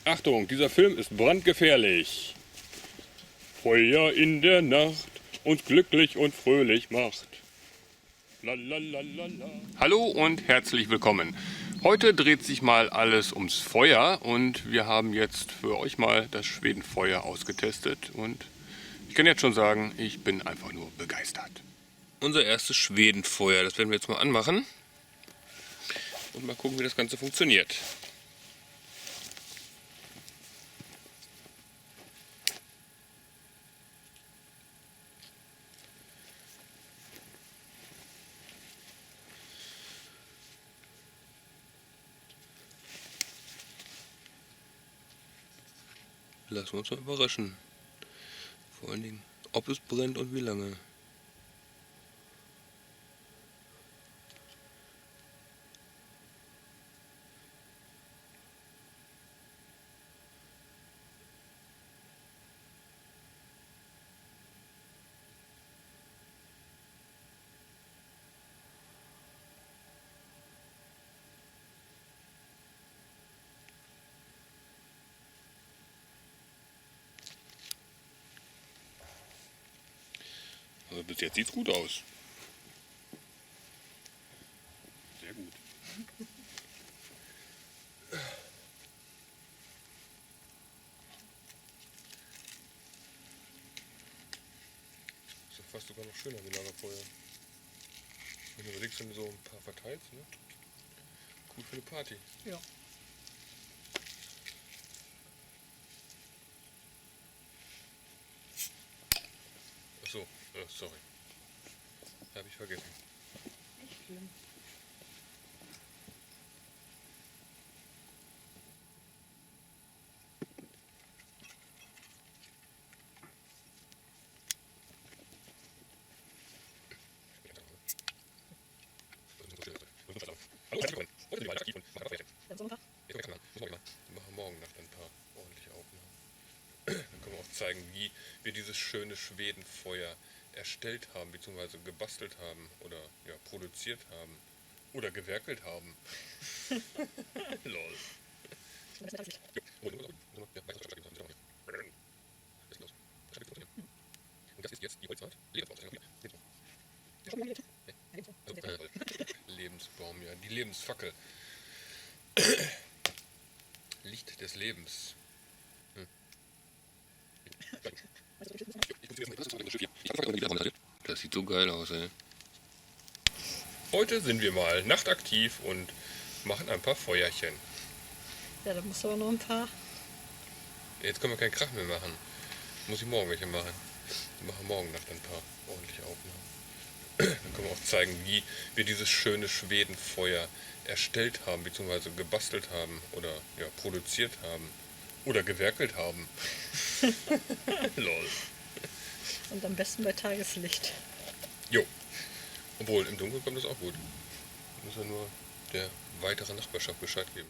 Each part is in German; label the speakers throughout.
Speaker 1: Achtung, dieser Film ist brandgefährlich. Feuer in der Nacht uns glücklich und fröhlich macht. Lalalala. Hallo und herzlich willkommen. Heute dreht sich mal alles ums Feuer und wir haben jetzt für euch mal das Schwedenfeuer ausgetestet und ich kann jetzt schon sagen, ich bin einfach nur begeistert. Unser erstes Schwedenfeuer, das werden wir jetzt mal anmachen und mal gucken, wie das Ganze funktioniert. Lassen wir uns mal überraschen. Vor allen Dingen, ob es brennt und wie lange. Also bis jetzt sieht es gut aus. Sehr gut. Ist ja fast sogar noch schöner wie Lagerfeuer. Wenn du überlegst, wenn du so ein paar verteilst, ne? Gut für eine Party.
Speaker 2: Ja.
Speaker 1: Achso, sorry. Habe ich vergessen.
Speaker 2: Nicht schlimm.
Speaker 1: Hallo, herzlich willkommen. Heute sind wir aktiv und machen Feuerchen.
Speaker 2: Dann so ein Tag.
Speaker 1: Jetzt können wir machen. Wir machen morgen Nacht ein paar ordentliche Aufnahmen. Dann können wir auch zeigen, wie wir dieses schöne Schwedenfeuer erstellt haben, bzw. gebastelt haben oder ja, produziert haben oder gewerkelt haben. Lol.
Speaker 2: Ich bin das Licht.
Speaker 1: Und das ist jetzt die Holzart. Lebensbaum. Lebensbaum, ja. Die Lebensfackel. Licht des Lebens. Das sieht so geil aus, ey. Heute sind wir mal nachtaktiv und machen ein paar Feuerchen.
Speaker 2: Ja, da musst du aber noch ein paar.
Speaker 1: Jetzt können wir keinen Krach mehr machen. Muss ich morgen welche machen. Wir machen morgen Nacht ein paar ordentliche Aufnahmen. Dann können wir auch zeigen, wie wir dieses schöne Schwedenfeuer erstellt haben, bzw. gebastelt haben oder ja, produziert haben oder gewerkelt haben. Lol.
Speaker 2: Und am besten bei Tageslicht.
Speaker 1: Jo. Obwohl, im Dunkeln kommt das auch gut. Muss ja nur der weiteren Nachbarschaft Bescheid geben.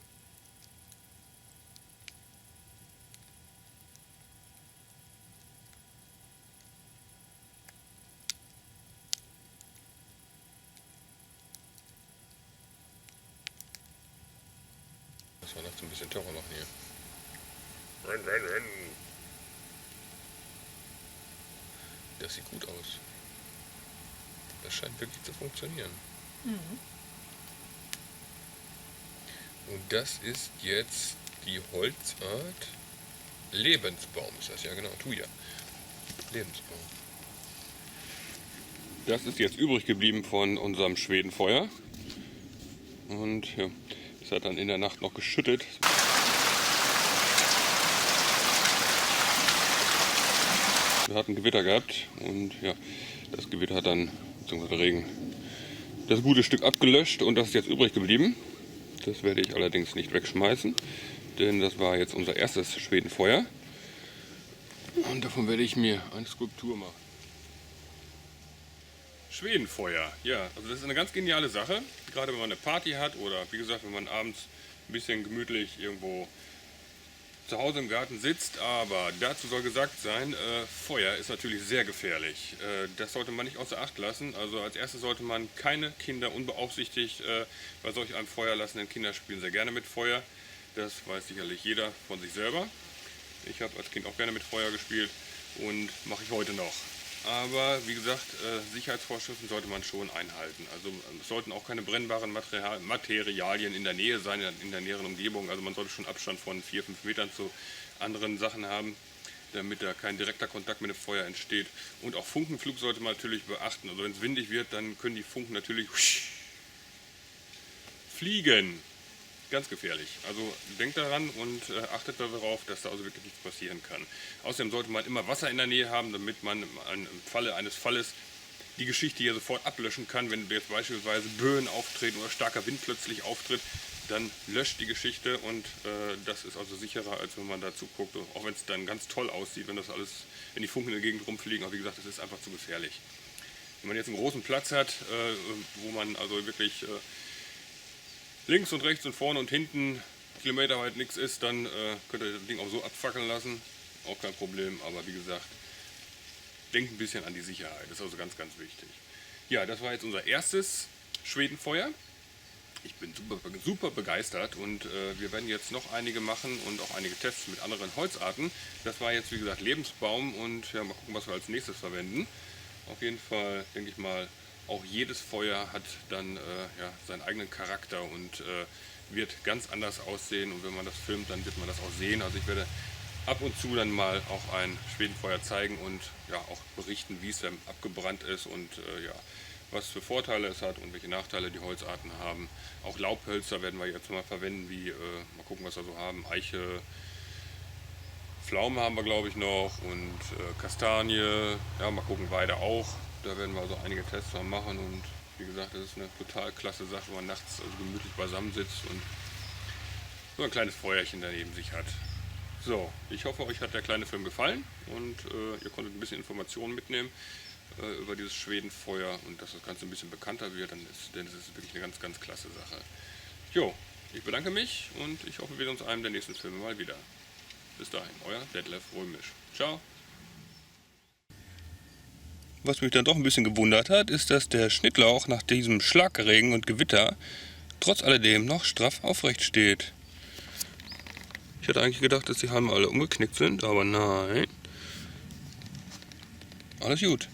Speaker 1: Das war nachts ein bisschen Terror machen hier. Renn, renn, renn. Das sieht gut aus. Das scheint wirklich zu funktionieren.
Speaker 2: Mhm.
Speaker 1: Und das ist jetzt die Holzart Lebensbaum, ist das ja genau, Thuja. Lebensbaum. Das ist jetzt übrig geblieben von unserem Schwedenfeuer. Und ja, das hat dann in der Nacht noch geschüttet. Wir hatten Gewitter gehabt und ja, das Gewitter hat dann, beziehungsweise der Regen, das gute Stück abgelöscht und das ist jetzt übrig geblieben. Das werde ich allerdings nicht wegschmeißen, denn das war jetzt unser erstes Schwedenfeuer. Und davon werde ich mir eine Skulptur machen. Schwedenfeuer, ja, also das ist eine ganz geniale Sache. Gerade wenn man eine Party hat oder wie gesagt, wenn man abends ein bisschen gemütlich irgendwo zu Hause im Garten sitzt. Aber dazu soll gesagt sein, Feuer ist natürlich sehr gefährlich. Das sollte man nicht außer Acht lassen. Also als erstes sollte man keine Kinder unbeaufsichtigt bei solch einem Feuer lassen, denn Kinder spielen sehr gerne mit Feuer. Das weiß sicherlich jeder von sich selber. Ich habe als Kind auch gerne mit Feuer gespielt und mache ich heute noch. Aber wie gesagt, Sicherheitsvorschriften sollte man schon einhalten. Also es sollten auch keine brennbaren Materialien in der Nähe sein, in der näheren Umgebung. Also man sollte schon Abstand von 4-5 Metern zu anderen Sachen haben, damit da kein direkter Kontakt mit dem Feuer entsteht. Und auch Funkenflug sollte man natürlich beachten. Also wenn es windig wird, dann können die Funken natürlich fliegen. Ganz gefährlich. Also denkt daran und achtet darauf, dass da also wirklich nichts passieren kann. Außerdem sollte man immer Wasser in der Nähe haben, damit man im Falle eines Falles die Geschichte hier sofort ablöschen kann. Wenn jetzt beispielsweise Böen auftreten oder starker Wind plötzlich auftritt, dann löscht die Geschichte und das ist also sicherer, als wenn man da zuguckt. Auch wenn es dann ganz toll aussieht, wenn das alles in die Funken in der Gegend rumfliegen. Aber wie gesagt, das ist einfach zu gefährlich. Wenn man jetzt einen großen Platz hat, wo man also wirklich links und rechts und vorne und hinten kilometerweit nichts ist, dann könnt ihr das Ding auch so abfackeln lassen. Auch kein Problem, aber wie gesagt, denkt ein bisschen an die Sicherheit. Das ist also ganz, ganz wichtig. Ja, das war jetzt unser erstes Schwedenfeuer. Ich bin super begeistert und wir werden jetzt noch einige machen und auch einige Tests mit anderen Holzarten. Das war jetzt wie gesagt Lebensbaum und ja, mal gucken, was wir als nächstes verwenden. Auf jeden Fall denke ich mal, auch jedes Feuer hat dann ja, seinen eigenen Charakter und wird ganz anders aussehen und wenn man das filmt, dann wird man das auch sehen. Also ich werde ab und zu dann mal auch ein Schwedenfeuer zeigen und ja, auch berichten, wie es dann abgebrannt ist und ja, was für Vorteile es hat und welche Nachteile die Holzarten haben. Auch Laubhölzer werden wir jetzt mal verwenden, wie mal gucken, was wir so haben. Eiche, Pflaume haben wir glaube ich noch und Kastanie, ja mal gucken, Weide auch. Da werden wir also einige Tests mal machen und wie gesagt, das ist eine total klasse Sache, wenn man nachts also gemütlich beisammen sitzt und so ein kleines Feuerchen daneben sich hat. So, ich hoffe, euch hat der kleine Film gefallen und ihr konntet ein bisschen Informationen mitnehmen über dieses Schwedenfeuer und dass das Ganze ein bisschen bekannter wird, denn es ist wirklich eine ganz, ganz klasse Sache. Jo, ich bedanke mich und ich hoffe, wir sehen uns einem der nächsten Filme mal wieder. Bis dahin, euer Detlef Römisch. Ciao. Was mich dann doch ein bisschen gewundert hat, ist, dass der Schnittlauch nach diesem Schlagregen und Gewitter trotz alledem noch straff aufrecht steht. Ich hatte eigentlich gedacht, dass die Halme alle umgeknickt sind, aber nein. Alles gut.